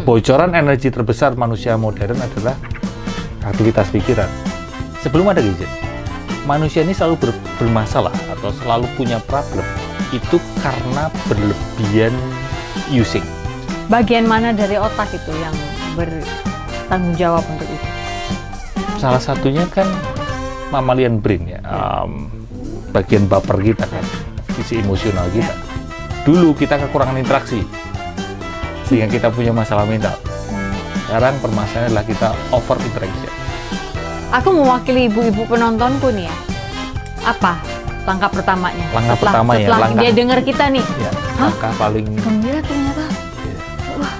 Kebocoran energi terbesar manusia modern adalah aktivitas pikiran. Sebelum ada gadget, manusia ini selalu bermasalah atau selalu punya problem. Itu karena berlebihan using. Bagian mana dari otak itu yang bertanggung jawab untuk itu? Salah satunya kan mammalian brain ya, bagian baper kita kan, sisi emosional kita. Dulu kita kekurangan interaksi, sehingga kita punya masalah mental. Sekarang permasalahannya adalah kita over interaction. Aku mewakili ibu-ibu penontonku nih ya. Apa langkah pertamanya? Langkah dia dengar kita nih. Ya, langkah paling gembira ternyata. Ya. Wah,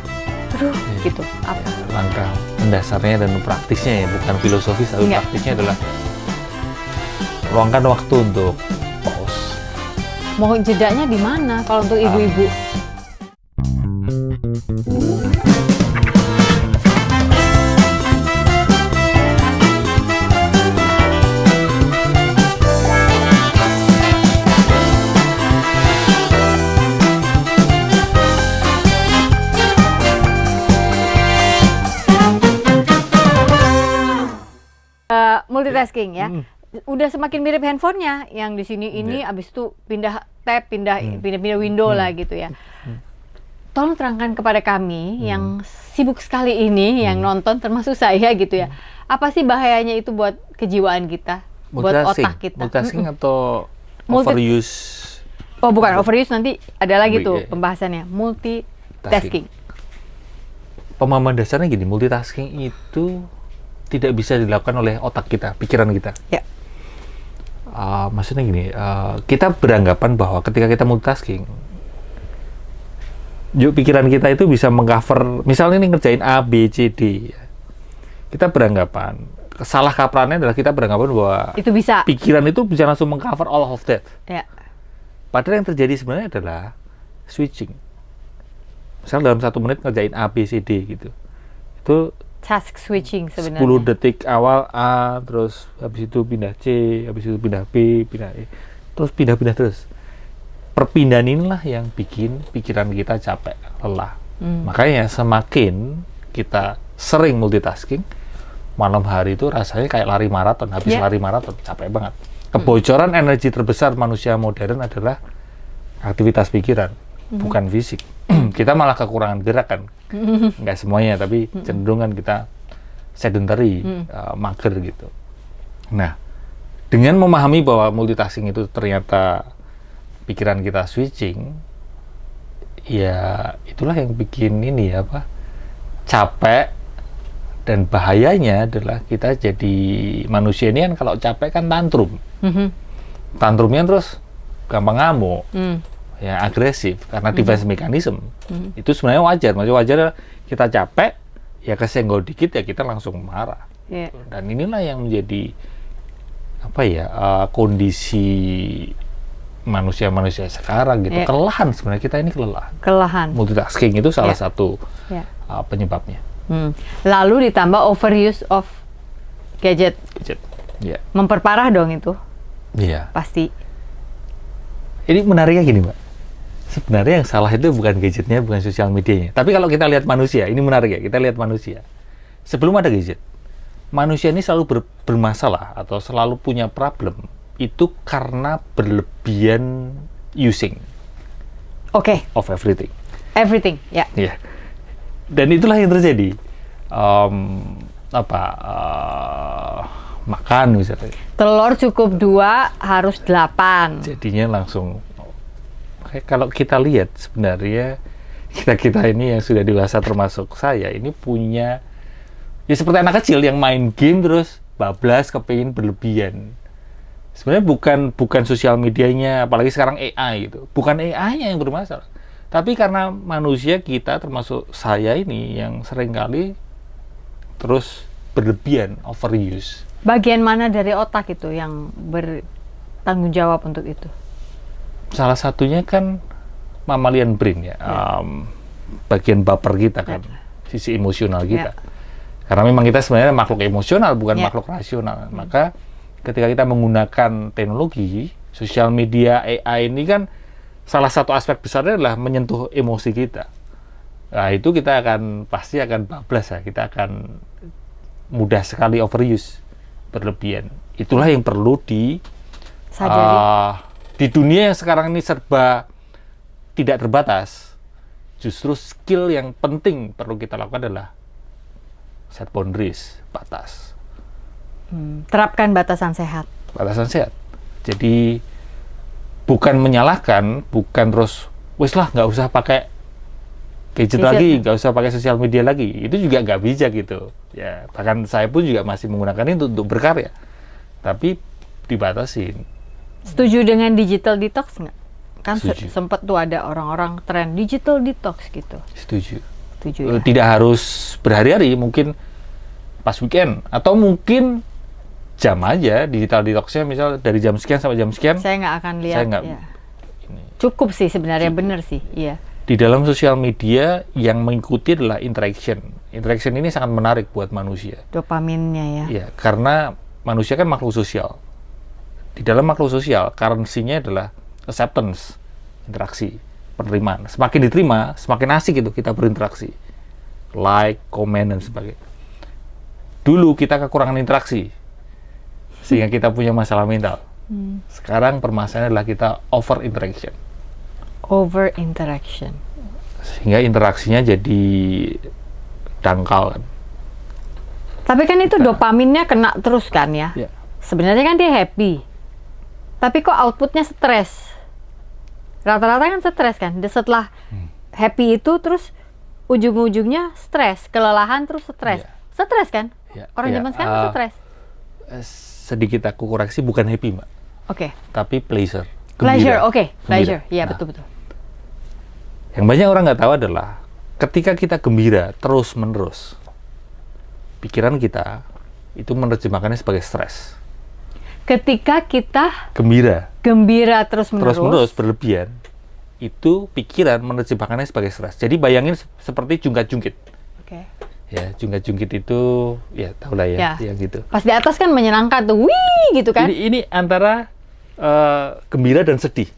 aduh, gitu. Apa? Ya, langkah mendasarnya dan praktisnya ya, bukan filosofis, tapi praktisnya adalah luangkan waktu untuk pause. Mau jedanya di mana kalau untuk ibu-ibu? Multitasking ya. Udah semakin mirip handphonenya yang di sini ini, abis itu pindah tab, pindah window lah gitu ya. Tolong terangkan kepada kami yang sibuk sekali ini, yang nonton termasuk saya gitu ya. Apa sih bahayanya itu buat kejiwaan kita, buat otak kita? Multitasking atau overuse? Oh bukan, overuse nanti ada lagi tuh pembahasannya. Multitasking. Pemahaman dasarnya gini, multitasking itu tidak bisa dilakukan oleh otak kita, pikiran kita. Ya. Maksudnya gini, kita beranggapan bahwa ketika kita multitasking, pikiran kita itu bisa mengcover, misalnya ini ngerjain A, B, C, D. Kita beranggapan, salah kaprahnya adalah kita beranggapan bahwa itu bisa. Pikiran itu bisa langsung mengcover all of that. Ya. Padahal yang terjadi sebenarnya adalah switching. Misalnya dalam 1 menit ngerjain A, B, C, D gitu. Itu task switching sebenarnya. 10 detik awal A, terus habis itu pindah C, habis itu pindah B, pindah E, terus pindah-pindah terus. Perpindahan inilah yang bikin pikiran kita capek, lelah. Makanya semakin kita sering multitasking, malam hari itu rasanya kayak lari maraton, habis lari maraton, capek banget. Kebocoran energi terbesar manusia modern adalah aktivitas pikiran, bukan fisik. Kita malah kekurangan gerak kan. Nggak semuanya, tapi cenderungan kita sedentary, mager gitu. Nah, dengan memahami bahwa multitasking itu ternyata pikiran kita switching, ya itulah yang bikin ini capek. Dan bahayanya adalah kita jadi manusia ini kan kalau capek kan tantrum. Tantrumnya terus gampang ngamuk. Ya agresif karena defense mechanism. Itu sebenarnya wajar. Maksudnya wajar kita capek, ya kesenggol dikit ya kita langsung marah. Dan inilah yang menjadi kondisi manusia-manusia sekarang gitu. Kelelahan sebenarnya, kita ini kelelahan. Multitasking itu salah satu penyebabnya. Lalu ditambah overuse of gadget. Memperparah dong itu. Iya. Pasti. Ini menariknya gini, Mbak. Sebenarnya yang salah itu bukan gadgetnya, bukan sosial medianya. Tapi kalau kita lihat manusia, ini menarik ya. Kita lihat manusia. Sebelum ada gadget, manusia ini selalu bermasalah atau selalu punya problem. Itu karena berlebihan using. Of everything. Everything, ya. Yeah. Dan itulah yang terjadi. Makan misalnya. Telur cukup 2, harus 8. Jadinya langsung. Kalau kita lihat sebenarnya kita ini yang sudah dewasa termasuk saya ini punya ya seperti anak kecil yang main game terus bablas kepengin berlebihan. Sebenarnya bukan sosial medianya, apalagi sekarang AI gitu. Bukan AI-nya yang bermasalah. Tapi karena manusia kita termasuk saya ini yang seringkali terus berlebihan, overuse. Bagian mana dari otak itu yang bertanggung jawab untuk itu? Salah satunya kan mammalian brain ya, bagian baper kita kan, sisi emosional kita. Karena memang kita sebenarnya makhluk emosional, bukan makhluk rasional. Maka ketika kita menggunakan teknologi, sosial media, AI ini kan salah satu aspek besarnya adalah menyentuh emosi kita. Nah, itu kita pasti akan bablas ya. Kita akan mudah sekali overuse, berlebihan. Itulah yang perlu sadari. Di dunia yang sekarang ini serba tidak terbatas. Justru skill yang penting perlu kita lakukan adalah set boundaries, batas. Terapkan batasan sehat. Batasan sehat. Jadi bukan menyalahkan, bukan terus wis lah nggak usah pakai gadget lagi, nggak usah pakai sosial media lagi. Itu juga nggak bijak gitu. Ya, bahkan saya pun juga masih menggunakan itu untuk berkarya. Tapi dibatasin. Setuju dengan digital detox nggak? Kan Setuju. sempat tuh ada orang-orang tren digital detox gitu. Setuju. Setuju ya? Tidak harus berhari-hari, mungkin pas weekend atau mungkin jam aja digital detoxnya, misal dari jam sekian sampai jam sekian. Saya nggak akan lihat. Saya nggak. Ya. Cukup sih sebenarnya, bener sih. Iya. Di dalam sosial media yang mengikuti adalah interaction. Interaction ini sangat menarik buat manusia. Dopaminnya ya. Ya, karena manusia kan makhluk sosial. Di dalam makhluk sosial, currency-nya adalah acceptance, interaksi, penerimaan. Semakin diterima, semakin asik itu kita berinteraksi. Like, komen, dan sebagainya. Dulu kita kekurangan interaksi, sehingga kita punya masalah mental. Sekarang permasalahannya adalah kita over interaction. Over interaction. Sehingga interaksinya jadi dangkal kan. Tapi kan itu dopaminnya kena terus kan ya. Ya. Sebenarnya kan dia happy. Tapi kok outputnya stres. Rata-rata kan stres kan. Setelah happy itu terus ujung-ujungnya stres, kelelahan terus stres. Ya. Stres kan? Ya. Orang Ya, zaman sekarang stres. Sedikit aku koreksi, bukan happy, Mbak. Oke. Tapi pleasure. Pleasure, Gembira. oke. Pleasure. Gembira. Iya, Nah, betul-betul. yang banyak orang nggak tahu adalah ketika kita gembira terus-menerus, pikiran kita itu menerjemahkannya sebagai stres. Ketika kita Gembira terus-menerus berlebihan, itu pikiran menerjemahkannya sebagai stres. Jadi bayangin seperti jungkat-jungkit. Oke. Ya, jungkat-jungkit itu, ya tahu lah ya, yang gitu. Pas di atas kan menyenangkan tuh, wih gitu kan. Ini antara gembira dan sedih.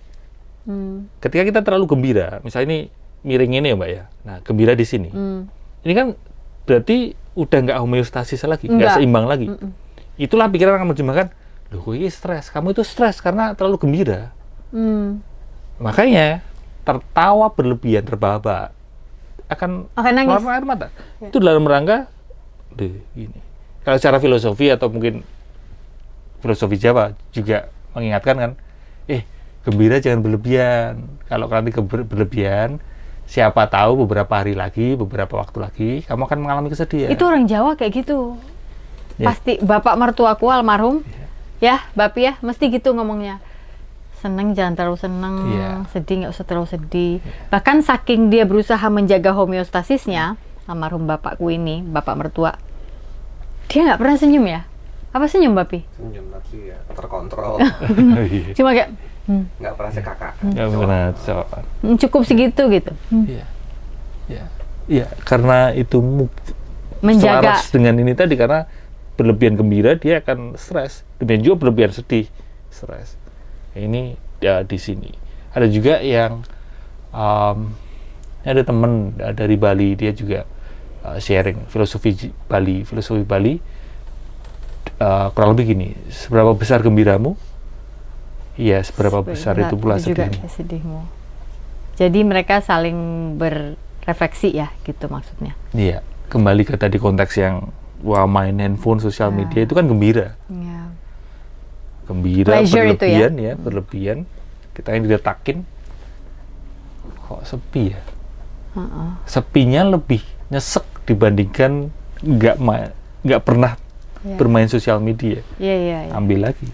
Ketika kita terlalu gembira, misalnya ini miring ini ya Mbak ya, nah gembira di sini, ini kan berarti udah nggak homeostasis lagi, nggak seimbang lagi. Itulah pikiran akan menerjemahkan, loh kok ini stres, kamu itu stres karena terlalu gembira. Makanya tertawa berlebihan, terbahak-bahak, akan nangis. mengeluarkan air mata. Itu dalam rangka, deh gini. Kalau secara filosofi atau mungkin filosofi Jawa juga mengingatkan kan, gembira jangan berlebihan. Kalau nanti berlebihan, siapa tahu beberapa hari lagi, beberapa waktu lagi, kamu akan mengalami kesedihan. Itu orang Jawa kayak gitu. Ya. Pasti bapak mertuaku almarhum, ya, Bapi ya, mesti gitu ngomongnya. Seneng jangan terlalu seneng, sedih nggak usah terlalu sedih. Bahkan saking dia berusaha menjaga homeostasisnya, almarhum bapakku ini, bapak mertua, dia nggak pernah senyum ya. Apa senyum, Bapi? Senyum tapi ya terkontrol. Cuma kayak Nggak pernah sekakak. Nggak pernah cukup segitu gitu. Iya, karena itu Menjaga selaras dengan ini tadi, karena berlebihan gembira dia akan stres, demikian juga berlebihan sedih, stres. Ini ya di sini. Ada juga yang ada teman dari Bali, dia juga sharing filosofi Bali kurang lebih gini, seberapa besar gembiramu, iya seberapa besar itu pula sedihmu. Jadi mereka saling berrefleksi ya, gitu maksudnya. Iya, kembali ke tadi konteks yang main handphone, sosial media itu kan gembira. Ya. Gembira, Pleasure berlebihan itu ya. Berlebihan. Kita yang diletakin, kok sepi ya? Sepinya lebih nyesek dibandingkan nggak pernah bermain sosial media. Iya. Ambil lagi,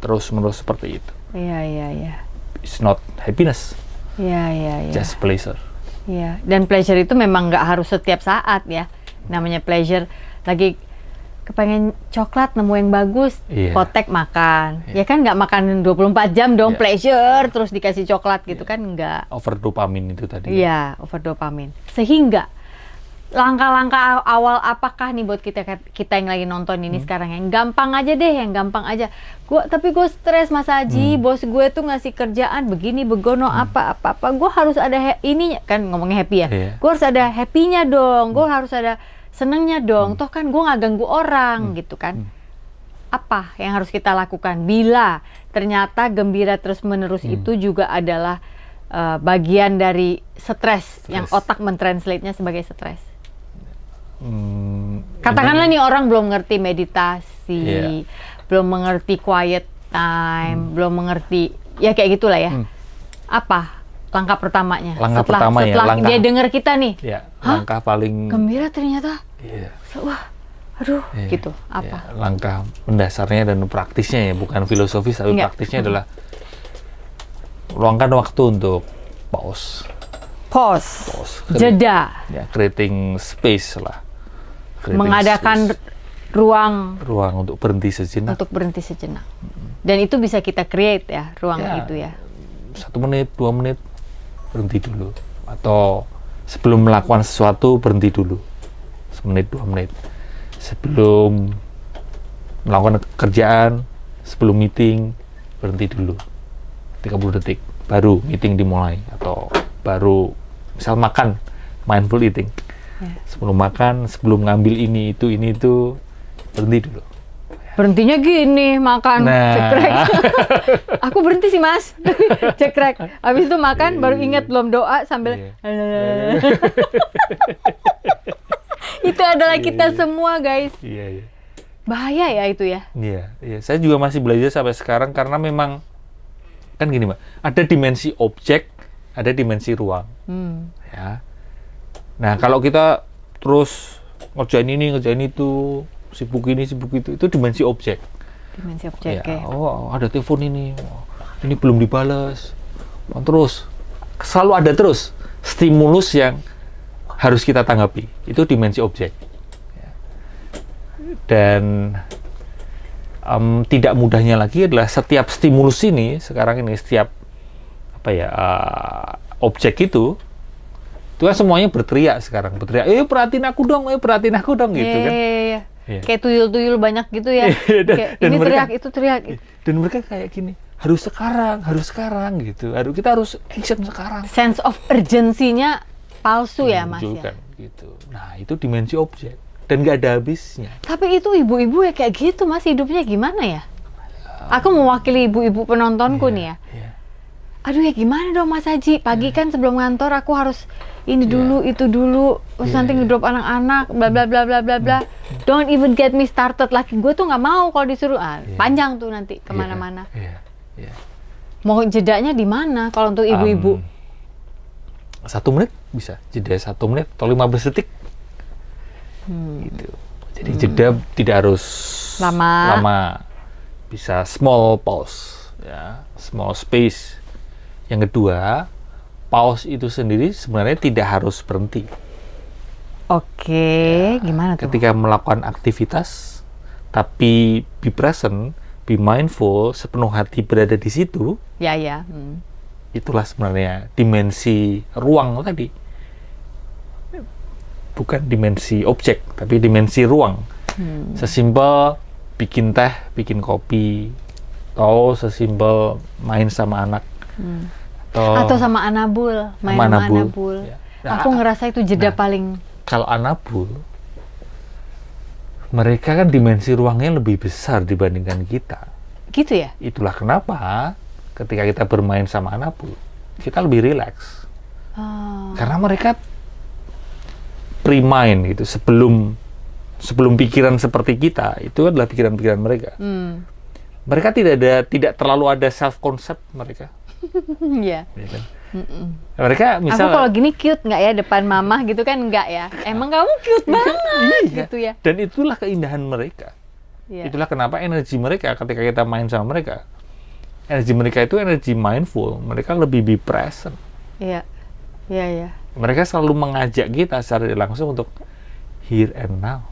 terus-menerus seperti itu. Iya. It's not happiness. Iya. Just pleasure. Iya. Dan pleasure itu memang nggak harus setiap saat ya. Namanya pleasure, lagi kepengen coklat nemu yang bagus, potek makan. Ya kan nggak makan 24 jam dong, pleasure terus dikasih coklat gitu kan, nggak. Over dopamin itu tadi. Iya, over dopamin. Sehingga langkah-langkah awal apakah nih buat kita yang lagi nonton ini sekarang, yang gampang aja deh, yang gampang aja. Tapi gue stres Mas Haji, bos gue tuh ngasih kerjaan begini begono apa. Gue harus ada ininya kan, ngomongnya happy ya. Gue harus ada happy-nya dong, gue harus ada senengnya dong. Toh kan gue nggak ganggu orang gitu kan. Apa yang harus kita lakukan bila ternyata gembira terus-menerus itu juga adalah bagian dari stres yang otak mentranslate-nya sebagai stres. Katakanlah nih orang belum ngerti meditasi, belum mengerti quiet time, belum mengerti ya kayak gitulah ya. Apa langkah pertamanya? Setelah dia dengar kita nih, langkah paling gembira ternyata. Wah, aduh, gitu. Apa? Langkah mendasarnya dan praktisnya ya, bukan filosofis tapi praktisnya adalah luangkan waktu untuk pause, jeda, creating space lah. Mengadakan ruang untuk berhenti sejenak. Dan itu bisa kita create ya, ruang itu ya. 1 menit, 2 menit, berhenti dulu. Atau sebelum melakukan sesuatu, berhenti dulu. 1 menit, 2 menit. Sebelum melakukan kerjaan, sebelum meeting, berhenti dulu. 30 detik, baru meeting dimulai. Atau baru, misal makan, mindful eating. Sebelum makan, sebelum ngambil ini itu, berhenti dulu. Berhentinya gini, makan, cekrek. Aku berhenti sih Mas, cekrek. Habis itu makan, baru ingat belum doa sambil. Itu adalah kita semua guys. Bahaya ya itu ya. Iya. Saya juga masih belajar sampai sekarang karena memang kan gini Mbak, ada dimensi objek, ada dimensi ruang. Ya. Nah, kalau kita terus ngerjain ini, ngerjain itu, sibuk ini, sibuk itu dimensi objek. Dimensi objek ya. Oh, ada telepon ini belum dibalas. Terus selalu ada terus stimulus yang harus kita tanggapi. Itu dimensi objek. Dan tidak mudahnya lagi adalah setiap stimulus ini sekarang ini setiap objek itu kan semuanya berteriak sekarang, perhatiin aku dong gitu kan. Kayak tuyul-tuyul banyak gitu ya. Kayak ini mereka, teriak, itu teriak. Dan mereka kayak gini, harus sekarang gitu. Kita harus action sekarang. Sense of urgency-nya palsu ya Mas ya. Gitu. Nah, itu dimensi objek dan nggak ada habisnya. Tapi itu ibu-ibu ya kayak gitu Mas, hidupnya gimana ya? Aku mewakili ibu-ibu penontonku nih ya. Aduh ya gimana dong Mas Haji, pagi kan sebelum ngantor aku harus ini dulu, itu dulu, terus nanti ngedrop anak-anak, bla bla bla bla bla bla. Don't even get me started. Laki gue tuh nggak mau kalau disuruh, panjang tuh nanti kemana-mana. Mau jedanya di mana kalau untuk ibu-ibu? 1 menit bisa, jeda 1 menit atau 15 detik. Gitu. Jadi jeda tidak harus lama. Bisa small pause, ya, small space. Yang kedua, pause itu sendiri sebenarnya tidak harus berhenti. Oke, gimana tuh? Ketika melakukan aktivitas, tapi be present, be mindful, sepenuh hati berada di situ. Ya. Itulah sebenarnya dimensi ruang tadi. Bukan dimensi objek, tapi dimensi ruang. Sesimpel bikin teh, bikin kopi, atau sesimpel main sama anak. Atau sama Anabul, main sama Anabul. Ya. Aku ngerasa itu jeda paling. Kalau Anabul, mereka kan dimensi ruangnya lebih besar dibandingkan kita. Gitu ya? Itulah kenapa ketika kita bermain sama Anabul, kita lebih rileks. Karena mereka pre-mind gitu, sebelum pikiran seperti kita, itu adalah pikiran-pikiran mereka. Mereka tidak terlalu ada self concept mereka. Iya. Kan? Mereka misal, aku kalau gini cute nggak ya depan mama gitu kan, nggak ya? Emang kamu cute banget gitu ya. Dan itulah keindahan mereka. Itulah kenapa energi mereka ketika kita main sama mereka, energi mereka itu energi mindful. Mereka lebih be present. Iya. Mereka selalu mengajak kita secara langsung untuk here and now.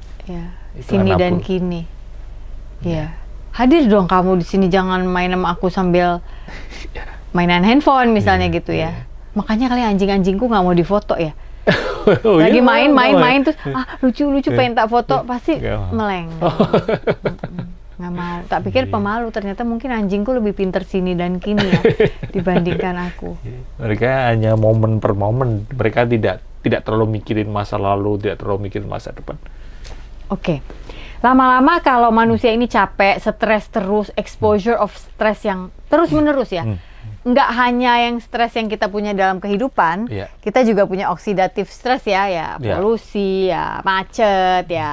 Sini dan kini. Hadir dong kamu di sini, jangan main sama aku sambil mainan handphone misalnya gitu ya. Makanya kali anjing-anjingku nggak mau difoto ya. Oh, Lagi iya, main terus lucu pengen tak foto pasti Nggak mau. meleng. Nggak mau. Tak pikir pemalu, ternyata mungkin anjingku lebih pinter sini dan kini ya dibandingkan aku. Mereka hanya momen per momen. Mereka tidak terlalu mikirin masa lalu, tidak terlalu mikirin masa depan. Oke. Lama-lama kalau manusia ini capek, stres terus, exposure of stress yang terus-menerus ya. Nggak hanya yang stres yang kita punya dalam kehidupan, Iya. kita juga punya oksidatif stres ya polusi, ya macet, ya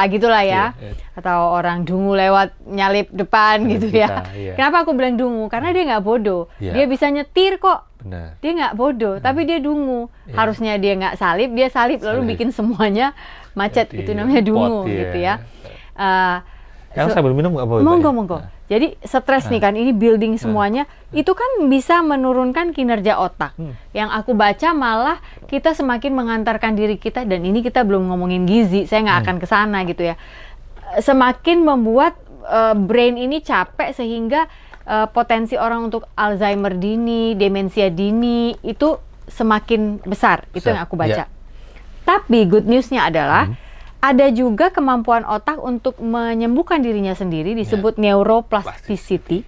gitulah ya. Iya. Atau orang dungu lewat nyalip depan gitu ya. kita, iya. Kenapa aku bilang dungu? Karena dia nggak bodoh. Iya. Dia bisa nyetir kok. Benar. Dia nggak bodoh, tapi dia dungu. Iya. Harusnya dia nggak salip, dia salip lalu Salip. bikin semuanya macet. Jadi, Itu namanya dungu pot, gitu iya. ya. Yang sambil minum nggak apa-apa? Monggo. Jadi stres nih kan, ini building semuanya, itu kan bisa menurunkan kinerja otak. Yang aku baca malah kita semakin mengantarkan diri kita, dan ini kita belum ngomongin gizi, saya nggak akan kesana gitu ya. Semakin membuat brain ini capek sehingga potensi orang untuk Alzheimer dini, demensia dini itu semakin besar. Itu yang aku baca. Iya. Tapi good news-nya adalah ada juga kemampuan otak untuk menyembuhkan dirinya sendiri, disebut neuroplasticity,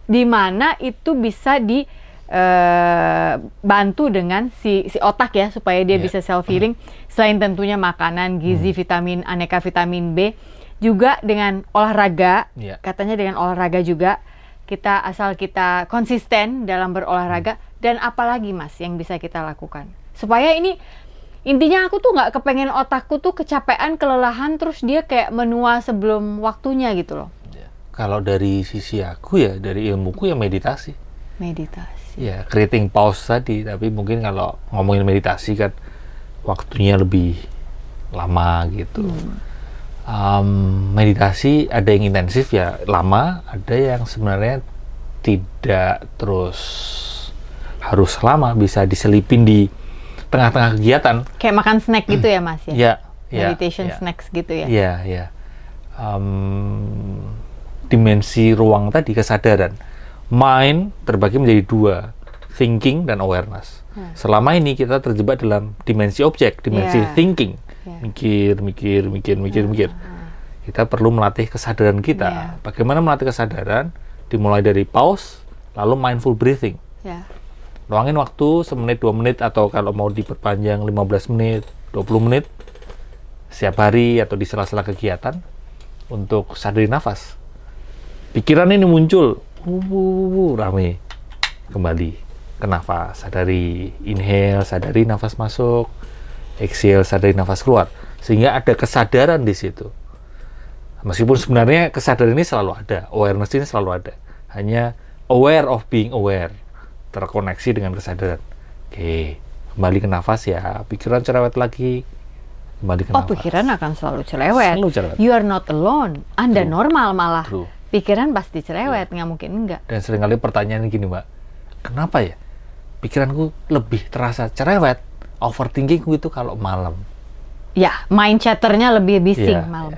di mana itu bisa dibantu dengan si otak ya, supaya dia bisa self healing. Selain tentunya makanan, gizi, vitamin, aneka vitamin B, juga dengan olahraga. Katanya dengan olahraga juga asal kita konsisten dalam berolahraga. Dan apalagi Mas yang bisa kita lakukan supaya ini, intinya aku tuh nggak kepengen otakku tuh kecapean, kelelahan, terus dia kayak menua sebelum waktunya gitu loh. Kalau dari sisi aku ya, dari ilmuku ya meditasi. Meditasi. Ya, creating pause tadi. Tapi mungkin kalau ngomongin meditasi kan waktunya lebih lama gitu. Meditasi ada yang intensif ya lama, ada yang sebenarnya tidak terus harus lama, bisa diselipin di tengah-tengah kegiatan. Kayak makan snack gitu ya Mas ya? Meditation Ya. snacks gitu ya? Iya. Dimensi ruang tadi, kesadaran. Mind terbagi menjadi dua, thinking dan awareness. Selama ini kita terjebak dalam dimensi objek, dimensi thinking. Mikir. Kita perlu melatih kesadaran kita. Bagaimana melatih kesadaran? Dimulai dari pause, lalu mindful breathing. Luangin waktu semenit, 2 menit, atau kalau mau diperpanjang 15 menit, 20 menit setiap hari atau di sela-sela kegiatan untuk sadari nafas. Pikiran ini muncul, rame, kembali ke nafas, sadari inhale, sadari nafas masuk, exhale, sadari nafas keluar, sehingga ada kesadaran di situ. Meskipun sebenarnya kesadaran ini selalu ada, awareness ini selalu ada, hanya aware of being aware, terkoneksi dengan kesadaran. Oke, kembali ke nafas ya, pikiran cerewet lagi, kembali ke nafas. Pikiran akan selalu cerewet. Selalu cerewet. You are not alone. Anda normal malah. True. Pikiran pasti cerewet, nggak mungkin enggak. Dan seringkali pertanyaan gini Mbak, kenapa ya pikiranku lebih terasa cerewet, overthinking itu kalau malam? Ya, mind chatternya lebih bising malam.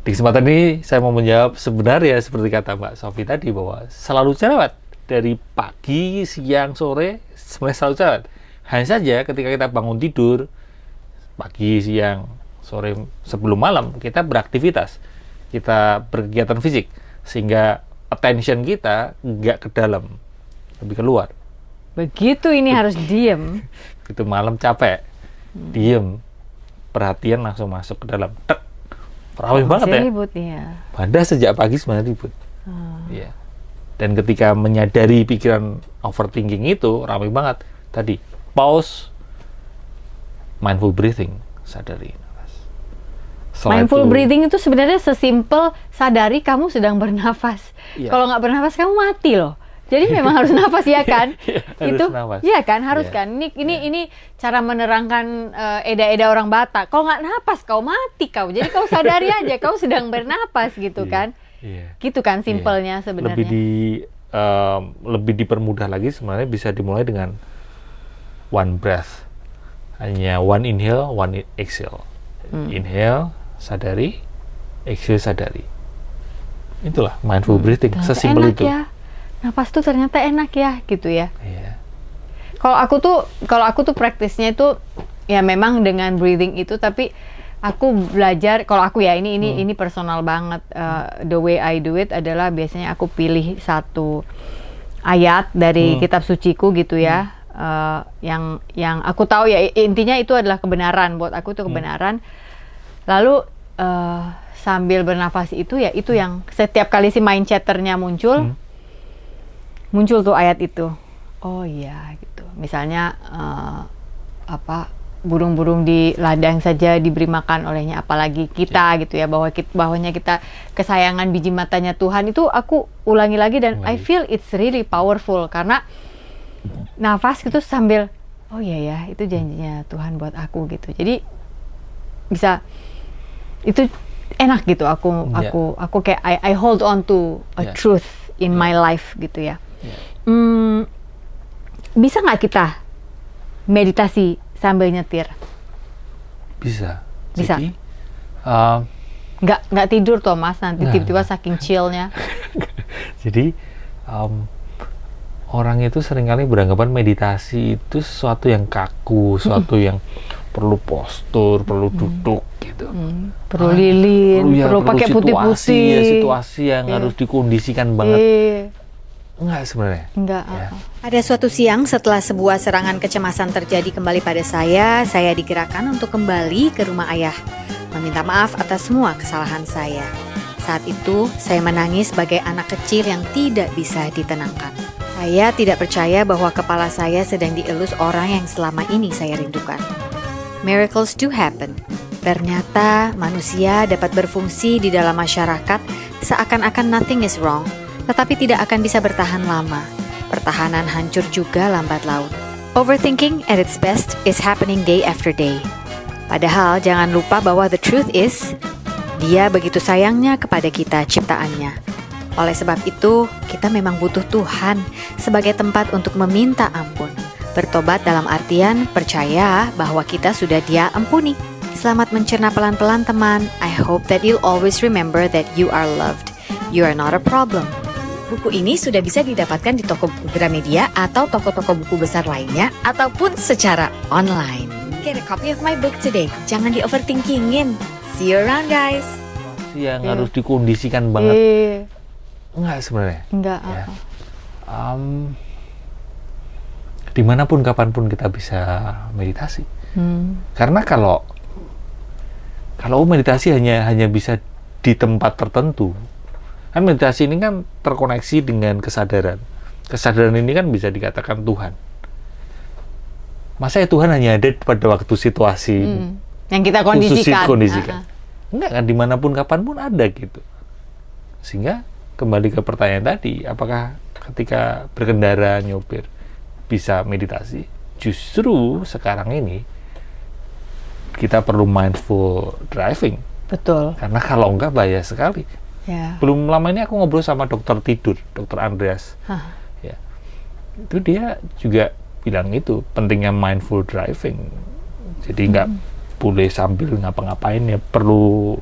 Di kesempatan ini saya mau menjawab, sebenarnya seperti kata Mbak Sofi tadi, bahwa selalu cerewet. Dari pagi, siang, sore, sebenarnya selalu cerewet. Hanya saja ketika kita bangun tidur, pagi, siang, sore, sebelum malam, kita beraktivitas, kita berkegiatan fisik, sehingga attention kita nggak ke dalam, lebih keluar. Begitu ini harus diem. Itu malam capek, diem, perhatian langsung masuk ke dalam. Tek, ramai banget ya. Ribut ya. Padahal sejak pagi sebenarnya ribut. Iya. Dan ketika menyadari pikiran overthinking itu, ramai banget. Tadi, pause, mindful breathing, sadari nafas. Mindful breathing itu sebenarnya sesimpel sadari kamu sedang bernafas. Kalau nggak bernafas kamu mati loh. Jadi memang harus nafas ya kan? Harus itu, nafas. iya kan, harus kan. Ini cara menerangkan eda-eda orang Batak. Kalau nggak nafas kau mati kau. Jadi kau sadari aja kau sedang bernafas gitu kan? Gitu kan simpelnya sebenarnya. Lebih dipermudah lagi sebenarnya bisa dimulai dengan one breath. Hanya one inhale, one exhale. Inhale, sadari, exhale, sadari. Itulah mindful breathing, sesimpel itu. Ya. Nafas tuh ternyata enak ya, gitu ya. Iya. Kalau aku tuh praktisnya itu ya memang dengan breathing itu, tapi aku belajar, kalau aku ya ini personal banget. The way I do it adalah biasanya aku pilih satu ayat dari kitab suciku gitu ya, yang aku tahu ya intinya itu adalah kebenaran, buat aku itu kebenaran. Lalu sambil bernafas itu yang setiap kali si mind chatternya muncul tuh ayat itu. Oh iya gitu. Misalnya burung-burung di ladang saja diberi makan olehnya, apalagi kita gitu ya, bahwanya kita kesayangan biji matanya Tuhan. Itu aku ulangi lagi dan I feel it's really powerful karena nafas gitu sambil oh iya ya itu janjinya Tuhan buat aku gitu. Jadi bisa itu enak gitu, aku kayak I hold on to a truth in my life gitu ya. Bisa nggak kita meditasi sambil nyetir? Bisa. Jadi, uh, nggak tidur Thomas nanti tiba-tiba saking chillnya. Jadi orang itu seringkali beranggapan meditasi itu sesuatu yang kaku, sesuatu yang perlu postur, perlu duduk gitu. Perlu lilin, perlu pakai putih-putih. Situasi yang harus dikondisikan banget. Enggak sebenarnya. Enggak. Ada suatu siang setelah sebuah serangan kecemasan terjadi kembali pada saya digerakkan untuk kembali ke rumah ayah, meminta maaf atas semua kesalahan saya. Saat itu, saya menangis sebagai anak kecil yang tidak bisa ditenangkan. Saya tidak percaya bahwa kepala saya sedang dielus orang yang selama ini saya rindukan. Miracles do happen. Ternyata manusia dapat berfungsi di dalam masyarakat seakan-akan nothing is wrong, tetapi tidak akan bisa bertahan lama. Pertahanan hancur juga lambat laun. Overthinking at its best is happening day after day. Padahal jangan lupa bahwa the truth is, Dia begitu sayangnya kepada kita ciptaannya. Oleh sebab itu, kita memang butuh Tuhan sebagai tempat untuk meminta ampun. Bertobat dalam artian percaya bahwa kita sudah Dia ampuni. Selamat mencerna pelan-pelan teman. I hope that you'll always remember that you are loved. You are not a problem. Buku ini sudah bisa didapatkan di toko buku Gramedia atau toko-toko buku besar lainnya, ataupun secara online. Get a copy of my book today. Jangan di-overthinkingin. See you around, guys. Yang harus dikondisikan banget. Enggak sebenarnya. Enggak. Ya. Dimanapun, kapanpun kita bisa meditasi. Karena kalau meditasi hanya bisa di tempat tertentu, kan meditasi ini kan terkoneksi dengan kesadaran. Kesadaran ini kan bisa dikatakan Tuhan. Masa ya Tuhan hanya ada pada waktu situasi yang kita kondisikan. Enggak kan, dimanapun kapanpun ada gitu. Sehingga kembali ke pertanyaan tadi, apakah ketika berkendara, nyopir bisa meditasi? Justru sekarang ini kita perlu mindful driving. Betul. Karena kalau enggak bahaya sekali. Ya. Belum lama ini aku ngobrol sama dokter tidur, dokter Andreas. Ya. Itu dia juga bilang itu pentingnya mindful driving. Jadi nggak boleh sambil ngapa-ngapain, ya perlu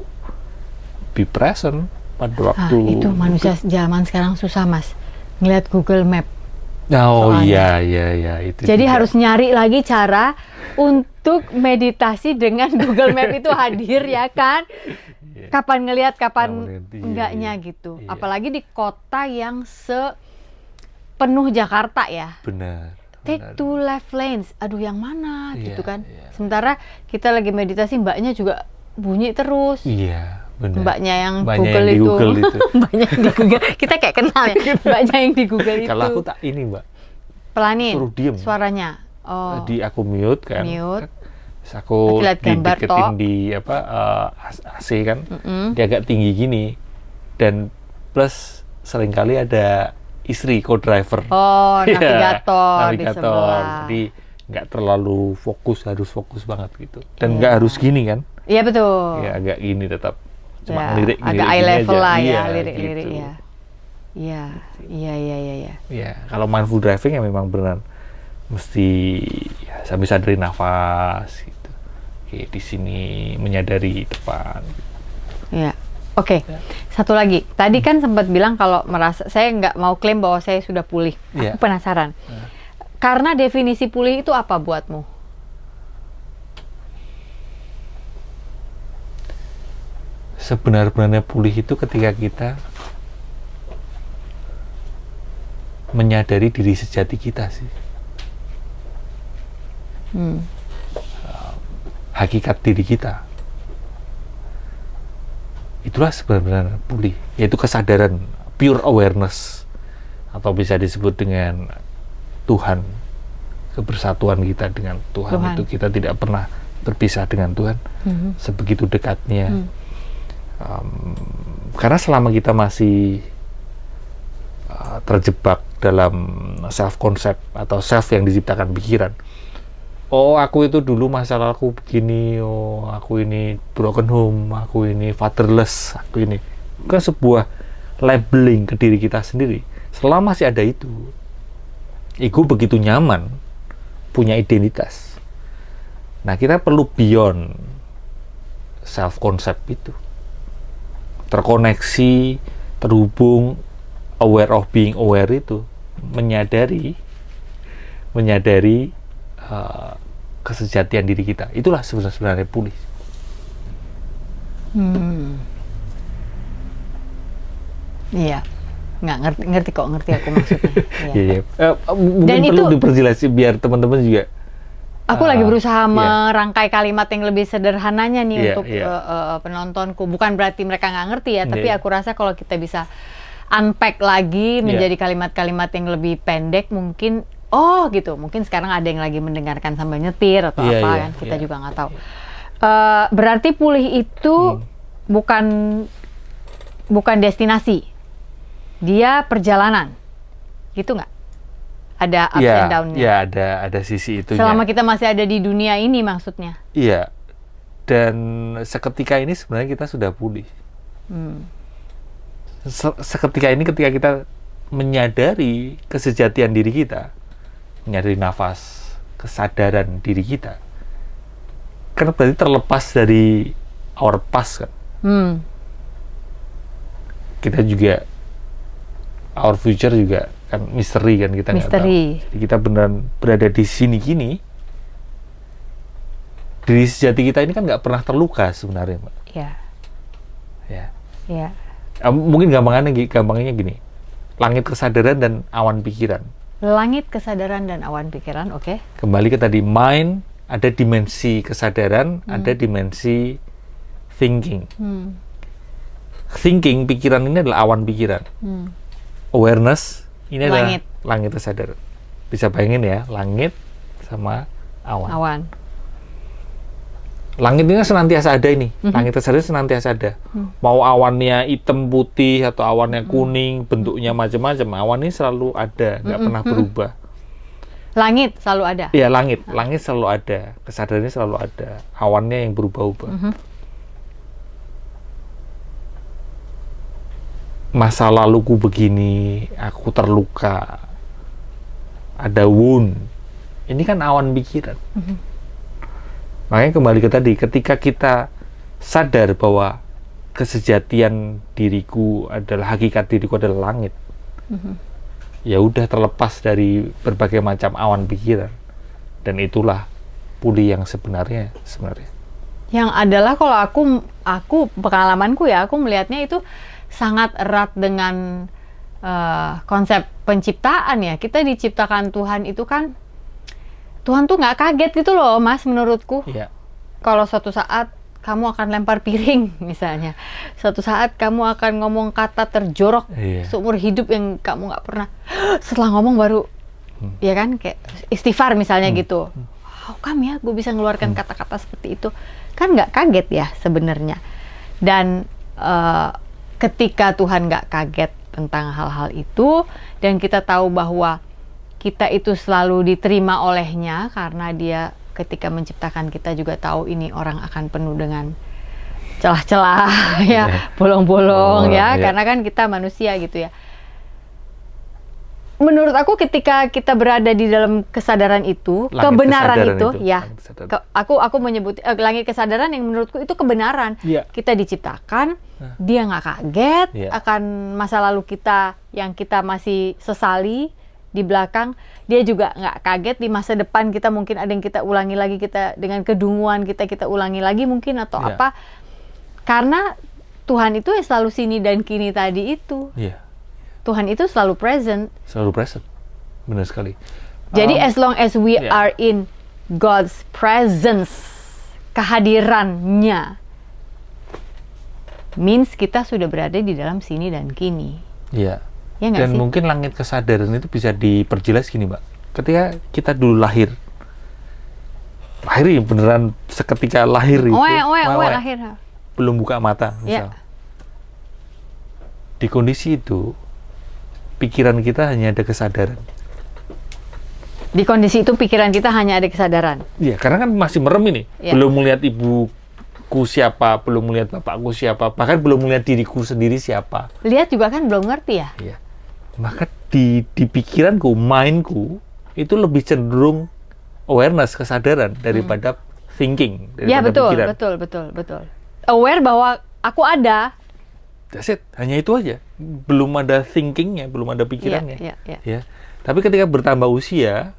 be present pada waktu. Itu manusia zaman sekarang susah Mas, ngeliat Google Map. Oh iya itu. Jadi juga harus nyari lagi cara untuk meditasi dengan Google Map itu hadir ya kan? Kapan ngelihat, kapan enggaknya gitu. Apalagi di kota yang sepenuh Jakarta ya. Benar. Take two left lanes. Aduh yang mana gitu kan. Sementara kita lagi meditasi, mbaknya juga bunyi terus. Iya, benar. Mbaknya yang Banyak Google yang di itu. Google itu. Banyak yang di Google. Kita kayak kenal ya. Mbaknya yang di Google itu. Kalau aku tak ini, Mbak. Pelanin suruh diem suaranya. Oh. Di aku mute kan. Mute. Terus aku dideketin di AC kan. Dia agak tinggi gini. Dan plus seringkali ada istri co-driver. Oh, navigator di navigator. sebelah. Jadi nggak terlalu fokus, harus fokus banget gitu. Dan nggak harus gini kan. Iya betul. Ya agak gini tetap. Cuma ya, agak eye level aja. lah ya, Iya, lirik-lirik gitu. ya. Iya. Ya, kalau mindful driving ya memang benar mesti ya, sambil sadari nafas gitu. Oke, di sini menyadari depan. Iya. Oke. Satu lagi. Tadi kan sempat bilang kalau merasa, saya nggak mau klaim bahwa saya sudah pulih. Aku penasaran. Karena definisi pulih itu apa buatmu? sebenar-benarnya pulih itu ketika kita menyadari diri sejati kita sih. Hakikat diri kita. Itulah sebenarnya pulih, yaitu kesadaran, pure awareness, atau bisa disebut dengan Tuhan, kebersatuan kita dengan Tuhan. Itu kita tidak pernah berpisah dengan Tuhan, sebegitu dekatnya. Karena selama kita masih terjebak dalam self concept atau self yang diciptakan pikiran, oh aku itu dulu masalahku begini, oh aku ini broken home, aku ini fatherless, aku ini, kan sebuah labeling ke diri kita sendiri. Selama masih ada itu, ego begitu nyaman punya identitas. Nah, kita perlu beyond self concept itu, terkoneksi, terhubung, aware of being aware itu, menyadari kesejatian diri kita. Itulah sebenarnya pulih. Iya, ngerti kok aku maksudnya. Iya. Mungkin perlu diperjelas biar teman-teman juga. Aku lagi berusaha merangkai kalimat yang lebih sederhananya nih untuk penontonku. Bukan berarti mereka nggak ngerti ya, tapi aku rasa kalau kita bisa unpack lagi menjadi kalimat-kalimat yang lebih pendek, mungkin gitu. Mungkin sekarang ada yang lagi mendengarkan sambil nyetir atau kan, kita juga nggak tahu. Berarti pulih itu bukan destinasi, dia perjalanan, gitu nggak? Ada ups and down-nya. Iya, ada sisi itunya. Selama kita masih ada di dunia ini maksudnya. Iya. Dan seketika ini sebenarnya kita sudah pulih. Seketika ini ketika kita menyadari kesejatian diri kita, menyadari nafas, kesadaran diri kita, kan berarti terlepas dari our past kan. Kita juga our future juga kan misteri kan, kita nggak tahu. Jadi kita beneran berada di sini kini. Diri sejati kita ini kan nggak pernah terluka sebenarnya, Mbak. Iya. Mungkin gampangnya gini. Langit kesadaran dan awan pikiran. Langit kesadaran dan awan pikiran, oke. Kembali ke tadi, mind, ada dimensi kesadaran, ada dimensi thinking. Thinking, pikiran ini adalah awan pikiran. Awareness, ini adalah langit kesadaran. Bisa bayangin ya, langit sama awan. Langit ini senantiasa ada ini. Langit kesadaran senantiasa ada. Mau awannya hitam putih atau awannya kuning, bentuknya macam-macam, awan ini selalu ada, nggak pernah berubah. Langit selalu ada? Iya, langit selalu ada. Kesadarannya selalu ada. Awannya yang berubah-ubah. Masa laluku begini, aku terluka, ada wound. Ini kan awan pikiran. Makanya kembali ke tadi, ketika kita sadar bahwa kesejatian diriku adalah, hakikat diriku adalah langit, ya udah terlepas dari berbagai macam awan pikiran, dan itulah pulih yang sebenarnya. Yang adalah kalau aku pengalamanku ya, aku melihatnya itu sangat erat dengan konsep penciptaan ya. Kita diciptakan Tuhan itu kan, Tuhan tuh nggak kaget gitu loh, Mas, menurutku. Iya. Kalau suatu saat kamu akan lempar piring misalnya, suatu saat kamu akan ngomong kata terjorok seumur hidup yang kamu nggak pernah, setelah ngomong baru, ya kan, kayak istighfar misalnya gitu. How come ya gue bisa ngeluarkan kata-kata seperti itu? Kan nggak kaget ya sebenarnya. Dan ketika Tuhan nggak kaget tentang hal-hal itu, dan kita tahu bahwa kita itu selalu diterima olehnya, karena dia ketika menciptakan kita juga tahu ini orang akan penuh dengan celah-celah, ya, bolong-bolong, karena kan kita manusia gitu ya. Menurut aku ketika kita berada di dalam kesadaran itu, kebenaran itu, aku menyebut langit kesadaran yang menurutku itu kebenaran. Kita diciptakan, dia nggak kaget akan masa lalu kita yang kita masih sesali di belakang, dia juga nggak kaget di masa depan kita mungkin ada yang kita ulangi lagi, kita dengan kedunguan kita ulangi lagi mungkin atau apa, karena Tuhan itu ya selalu sini dan kini tadi itu. Iya, Tuhan itu selalu present. selalu present. Benar sekali. Jadi as long as we yeah. are in God's presence, kehadirannya, means kita sudah berada di dalam sini dan kini. Iya. Ya nggak Dan sih? mungkin langit kesadaran itu bisa diperjelas gini, Mbak. Ketika kita dulu lahir ya beneran seketika lahir itu, Lahir. belum buka mata, misal. Ya. Di kondisi itu, pikiran kita hanya ada kesadaran. Di kondisi itu pikiran kita hanya ada kesadaran. Iya, karena kan masih merem ini. Ya. Belum melihat ibuku siapa, belum melihat bapakku siapa, bahkan belum melihat diriku sendiri siapa. Lihat juga kan belum ngerti ya. Iya. Maka di pikiranku, mindku, itu lebih cenderung awareness, kesadaran daripada thinking, Ya daripada betul, pikiran. betul. Aware bahwa aku ada. That's it. Hanya itu aja. Belum ada thinkingnya, belum ada pikirannya. Iya. Ya. Tapi ketika bertambah usia,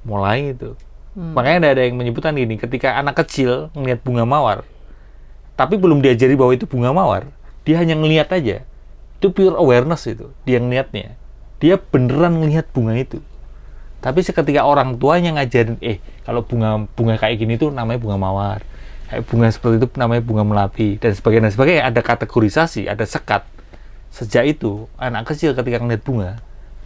mulai itu. Makanya ada yang menyebutkan gini, ketika anak kecil ngelihat bunga mawar, tapi belum diajari bahwa itu bunga mawar, dia hanya ngelihat aja. Itu pure awareness itu, dia ngelihatnya. Dia beneran ngelihat bunga itu. Tapi seketika orang tuanya ngajarin, kalau bunga kayak gini tuh namanya bunga mawar. Kayak bunga seperti itu namanya bunga melapi, dan sebagainya. Ada kategorisasi, ada sekat. Sejak itu, anak kecil ketika ngelihat bunga,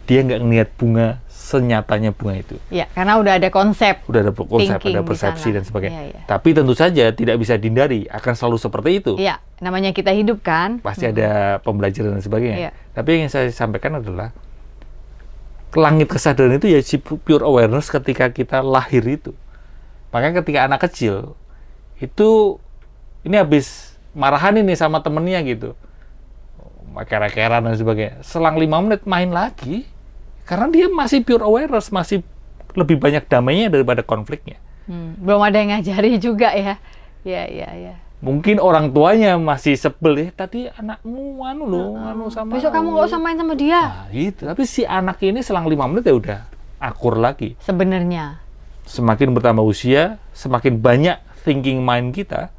dia nggak ngelihat bunga senyatanya bunga itu. Ya, karena udah ada konsep. Udah ada konsep, Thinking ada di persepsi sana. dan sebagainya. Iya. Tapi tentu saja tidak bisa dihindari, akan selalu seperti itu. Iya, namanya kita hidup kan. Pasti ada pembelajaran dan sebagainya. Iya. Tapi yang ingin saya sampaikan adalah langit kesadaran itu ya pure awareness ketika kita lahir itu. Makanya ketika anak kecil itu ini habis marahan ini sama temennya gitu, kera-keran dan sebagainya, selang 5 menit main lagi karena dia masih pure awareness, masih lebih banyak damainya daripada konfliknya. Belum ada yang ngajari juga ya. Iya. Mungkin orang tuanya masih sebel, tadi anakmu sama Besok kamu nggak usah main sama dia. Nah, gitu. Tapi si anak ini selang 5 menit ya udah akur lagi. Sebenarnya. Semakin bertambah usia, semakin banyak thinking mind kita,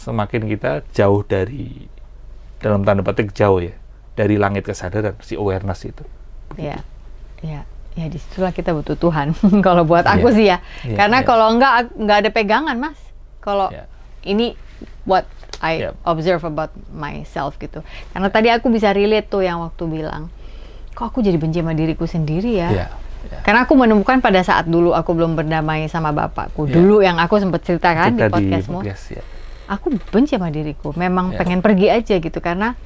semakin kita jauh dari, dalam tanda petik jauh ya, dari langit kesadaran, si awareness itu. Iya. Ya disitulah kita butuh Tuhan. Kalau buat aku sih ya. Iya, Karena iya. kalau nggak ada pegangan, Mas. Kalau Iya. ini what I observe about myself gitu. Karena tadi aku bisa relate tuh yang waktu bilang, kok aku jadi benci sama diriku sendiri ya. Iya. Karena aku menemukan pada saat dulu aku belum berdamai sama bapakku. Dulu yang aku sempat ceritakan di podcastmu. Aku benci sama diriku. Memang pengen pergi aja gitu. Karena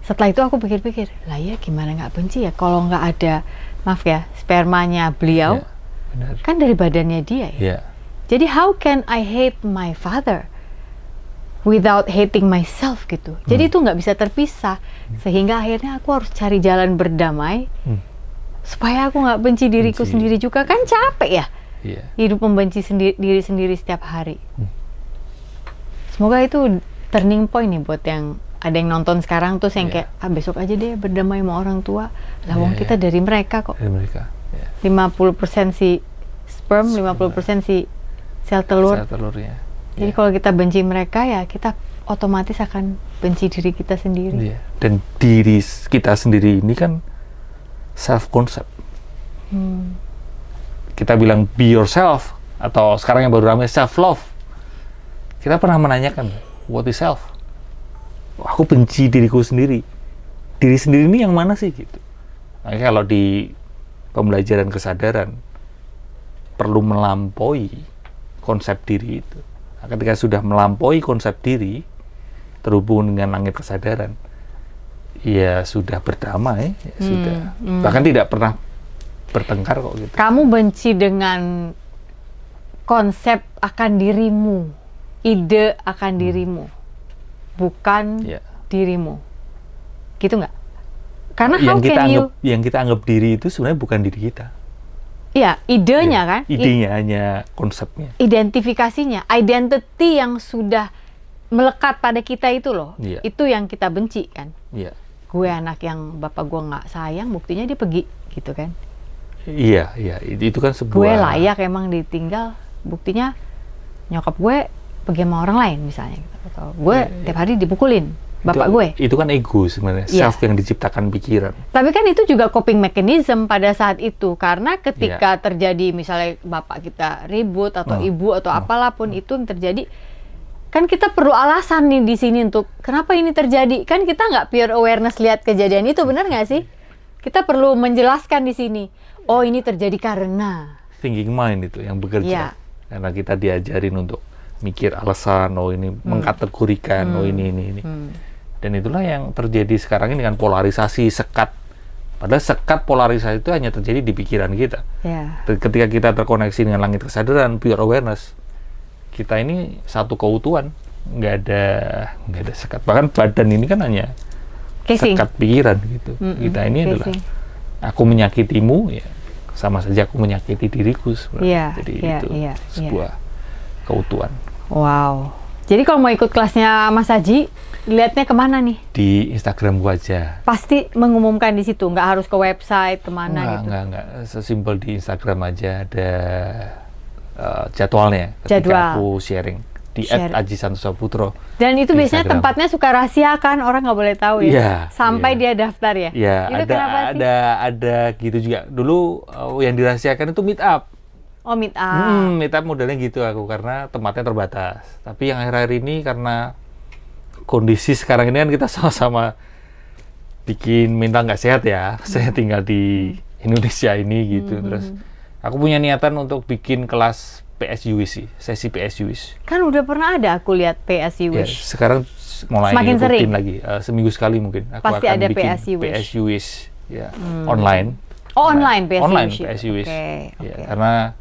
setelah itu aku pikir-pikir, lah ya gimana nggak benci ya kalau nggak ada, maaf ya, spermanya beliau, Benar. kan dari badannya dia ya. Iya. Jadi how can I hate my father without hating myself gitu. Jadi itu nggak bisa terpisah. Sehingga akhirnya aku harus cari jalan berdamai supaya aku nggak benci diriku sendiri juga. Kan capek ya hidup membenci diri sendiri setiap hari. Semoga itu turning point nih buat yang ada yang nonton sekarang terus yang kayak besok aja deh berdamai sama orang tua. Lah wong kita dari mereka kok. Dari mereka. 50% si sperm, 50% si sel telur. Sel telurnya. Jadi kalau kita benci mereka ya kita otomatis akan benci diri kita sendiri. Iya. Dan diri kita sendiri ini kan self concept. Kita bilang be yourself, atau sekarang yang baru ramai self love. Kita pernah menanyakan what is self? Aku benci diriku sendiri. Diri sendiri ini yang mana sih gitu. Makanya kalau di pembelajaran kesadaran perlu melampaui konsep diri itu. Nah, ketika sudah melampaui konsep diri terhubung dengan langit kesadaran, ya sudah berdamai, ya sudah. Bahkan tidak pernah bertengkar kok gitu. Kamu benci dengan konsep akan dirimu, ide akan dirimu, bukan dirimu, gitu nggak? Karena yang kita anggap diri itu sebenarnya bukan diri kita. Iya, idenya kan? Idenya hanya konsepnya. Identifikasinya, identity yang sudah melekat pada kita itu loh. Itu yang kita benci kan? Iya. Gue anak yang bapak gue nggak sayang, buktinya dia pergi, gitu kan? Iya. Itu kan sebuah. Gue layak emang ditinggal, buktinya nyokap gue pergi sama orang lain misalnya gitu. Atau gue tiap hari dipukulin bapak gue. Itu kan ego sebenarnya, self yang diciptakan pikiran. Tapi kan itu juga coping mechanism pada saat itu, karena ketika terjadi misalnya bapak kita ribut atau ibu atau apalah pun itu yang terjadi, kan kita perlu alasan nih di sini untuk kenapa ini terjadi. Kan kita nggak pure awareness lihat kejadian itu, benar nggak sih? Kita perlu menjelaskan di sini. Oh, ini terjadi karena Thinking mind itu yang bekerja. Karena kita diajarin untuk mikir alasan, oh ini mengkategorikan, oh ini. Dan itulah yang terjadi sekarang ini dengan polarisasi, sekat. Padahal sekat polarisasi itu hanya terjadi di pikiran kita. Ketika kita terkoneksi dengan langit kesadaran, pure awareness, kita ini satu keutuhan, nggak ada sekat. Bahkan badan ini kan hanya sekat pikiran gitu. Kita ini adalah aku menyakitimu, ya sama saja aku menyakiti diriku. Jadi itu sebuah keutuhan. Wow. Jadi kalau mau ikut kelasnya Mas Haji, lihatnya kemana nih? Di Instagram gua aja. Pasti mengumumkan di situ, nggak harus ke website, kemana gitu? Enggak. Sesimpel di Instagram aja ada jadwalnya. Ketika aku sharing di @ajisantosa_putro. Dan itu biasanya Instagram. Tempatnya suka rahasia kan, orang nggak boleh tahu ya? Sampai dia daftar ya? Iya, ada gitu juga. Dulu yang dirahasiakan itu meet up. Oh, meet up. Meet up modelnya gitu aku, karena tempatnya terbatas. Tapi yang akhir-akhir ini karena kondisi sekarang ini kan kita sama-sama bikin mental nggak sehat ya. Saya tinggal di Indonesia ini gitu. Terus aku punya niatan untuk bikin kelas PSU Wish, sesi PSU Wish. Kan udah pernah ada aku lihat PSU Wish. Sekarang mulai semakin rutin sering lagi. Seminggu sekali mungkin. Aku pasti akan ada bikin PSU Wish ya, online. Oh, online PSU Wish. Okay. Karena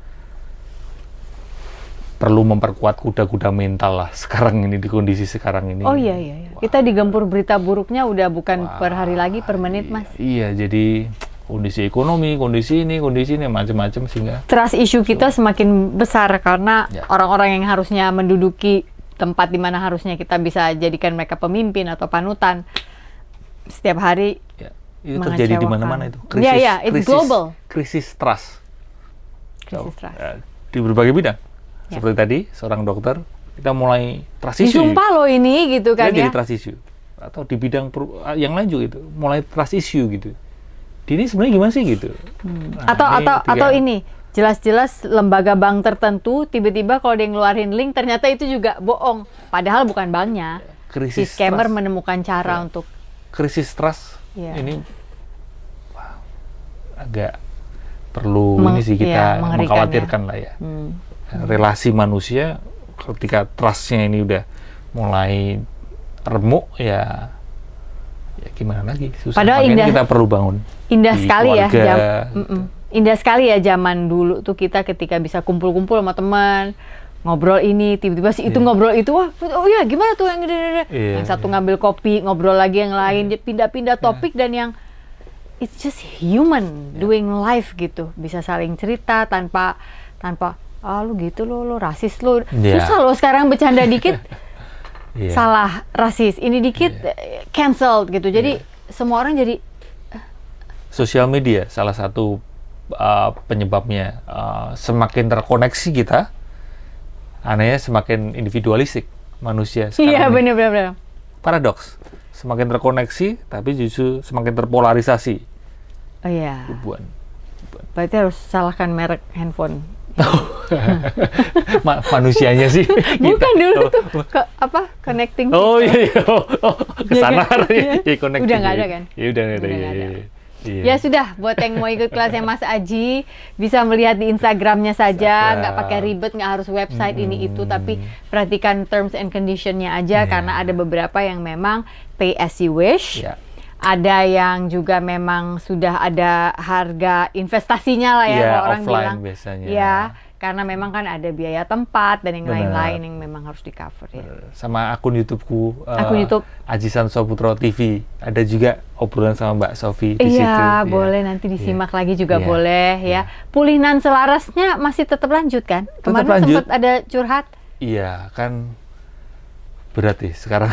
perlu memperkuat kuda-kuda mental lah sekarang ini, di kondisi sekarang ini. Oh iya. Kita digempur berita buruknya udah bukan per hari lagi, per menit, Mas. Iya, jadi kondisi ekonomi, kondisi ini macam-macam sehingga trust issue kita semakin besar karena orang-orang yang harusnya menduduki tempat di mana harusnya kita bisa jadikan mereka pemimpin atau panutan setiap hari itu terjadi di mana-mana itu. It's global. Krisis trust. Di berbagai bidang. Seperti tadi, seorang dokter, kita mulai trust issue. Disumpah loh ini gitu kan jadi trust issue. Atau di bidang yang lain juga itu, mulai trust issue gitu. Ini sebenarnya gimana sih gitu? Atau ini, jelas-jelas lembaga bank tertentu tiba-tiba kalau dia ngeluarin link ternyata itu juga bohong. Padahal bukan banknya. Si scammer menemukan cara untuk krisis trust. Ini agak perlu ini sih kita mengkhawatirkan lah ya. Relasi manusia ketika trustnya ini udah mulai remuk ya gimana lagi, susah. Padahal makanya kita perlu bangun. Indah sekali keluarga, indah sekali ya zaman dulu tuh kita ketika bisa kumpul-kumpul sama teman, ngobrol ini, tiba-tiba si itu ngobrol itu, wah, oh ya gimana tuh yang ini, yang satu ngambil kopi, ngobrol lagi yang lain, dia pindah-pindah topik dan yang it's just human doing life gitu, bisa saling cerita tanpa lu gitu lo rasis lo, susah lo sekarang bercanda dikit salah rasis, ini dikit cancelled gitu, jadi semua orang jadi sosial media salah satu penyebabnya semakin terkoneksi kita, anehnya semakin individualistik manusia sekarang. Iya benar. Paradoks, semakin terkoneksi tapi justru semakin terpolarisasi. Oh iya. Buan. Berarti harus salahkan merek handphone. Manusianya sih. Bukan dulu tuh connecting. Oh iya. Kesana connecting. Udah nggak ada kan? Ya udah nggak ada. Iya. Ya sudah, buat yang mau ikut kelasnya Mas Aji bisa melihat di Instagramnya saja, nggak pakai ribet, nggak harus website ini itu, tapi perhatikan terms and conditionnya aja karena ada beberapa yang memang pay as you wish. Ada yang juga memang sudah ada harga investasinya lah ya, kalau orang bilang. Biasanya. Ya, karena memang kan ada biaya tempat dan yang lain-lain yang memang harus di cover ya. Sama akun YouTubeku, akun YouTube Ajisantosa_putro TV, ada juga obrolan sama Mbak Sofi di situ. Iya, boleh nanti disimak lagi juga boleh ya. Pulinan selarasnya masih tetap lanjut kan? Kemarin sempat ada curhat. Iya, kan berat ya sekarang.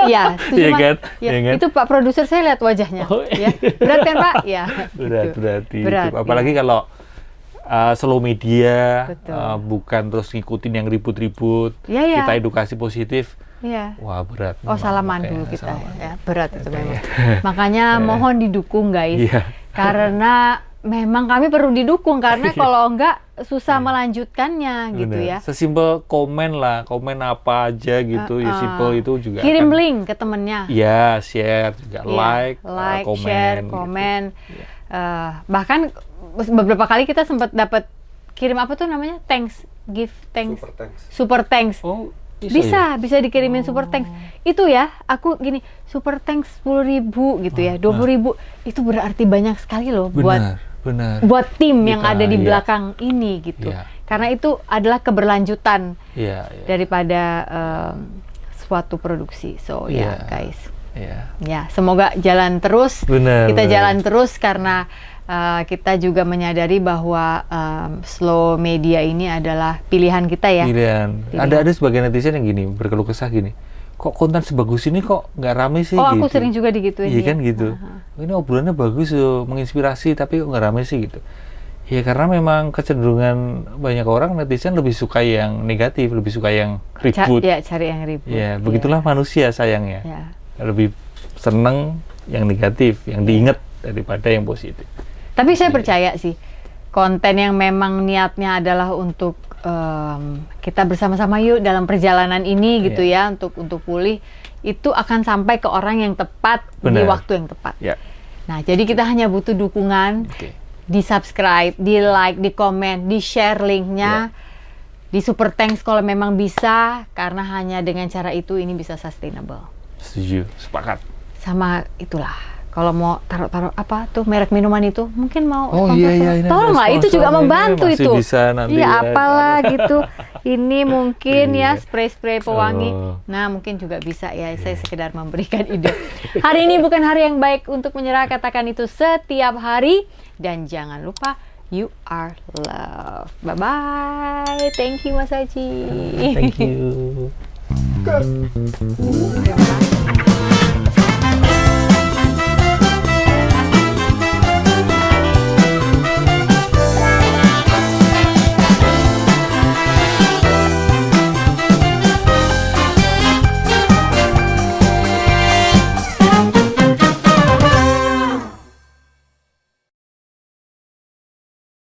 Iya, iya kan? Itu Pak produser saya lihat wajahnya. Ya. Berat kan Pak? Ya. Berat. Apalagi kalau slow media, Betul. bukan terus ngikutin yang ribut-ribut. Iya. Kita edukasi positif. Iya. Wah, berat. Oh, memang. salaman Makanya dulu kita. salaman. Ya, berat itu memang. Makanya mohon didukung guys. Iya. Karena memang kami perlu didukung karena kalau enggak susah melanjutkannya gitu Bener. ya. Sesimpel komen lah, komen apa aja gitu, ya simple itu juga. Kirim akan- link ke temennya. Ya, share juga, Iya, like, komen, share, gitu. komen. Iya. Bahkan beberapa kali kita sempat dapat kirim apa tuh namanya? Thanks, give thanks, Super thanks. super thanks. Oh, ya? Bisa dikirimin super thanks. Itu ya, aku gini, super thanks 10.000 gitu ya, 20.000 itu berarti banyak sekali loh Benar. buat tim yang Kita, ada di iya. belakang ini gitu. Iya. Karena itu adalah keberlanjutan Iya. daripada suatu produksi. So ya Iya. guys, Iya. ya semoga jalan terus. Benar. Kita benar. jalan terus karena kita juga menyadari bahwa slow media ini adalah pilihan kita ya. Pilihan. Ada sebagian netizen yang gini berkeluh kesah gini. Kok konten sebagus ini kok nggak rame sih? Oh, aku gitu. sering juga digituin. Iya ya. kan gitu. Ini obrolannya bagus loh, menginspirasi tapi kok nggak rame sih gitu. Ya karena memang kecenderungan banyak orang netizen lebih suka yang negatif, lebih suka yang ribut. Cari yang ribut. Ya, begitulah manusia sayangnya. Ya. Lebih seneng yang negatif, yang diingat daripada yang positif. Tapi saya percaya sih konten yang memang niatnya adalah untuk kita bersama-sama yuk dalam perjalanan ini gitu ya untuk pulih itu akan sampai ke orang yang tepat di Benar. waktu yang tepat. Ya. Nah, jadi kita hanya butuh dukungan, Oke. di subscribe, di like, di komen, di share linknya, di super thanks kalau memang bisa karena hanya dengan cara itu ini bisa sustainable. Setuju, sepakat. Sama itulah. Kalau mau taruh apa tuh merek minuman itu mungkin mau Oh, sponsor, iya, ini tolong ada lah itu juga sponsor, membantu ini masih itu. bisa nanti Iya ya. apalah gitu. Ini mungkin ya Iya. spray-spray pewangi. Oh. Nah mungkin juga bisa ya. Saya sekedar memberikan ide. Hari ini bukan hari yang baik untuk menyerah. Katakan itu setiap hari dan jangan lupa you are loved. Bye bye. Thank you Mas Haji. Thank you. Terima kasih.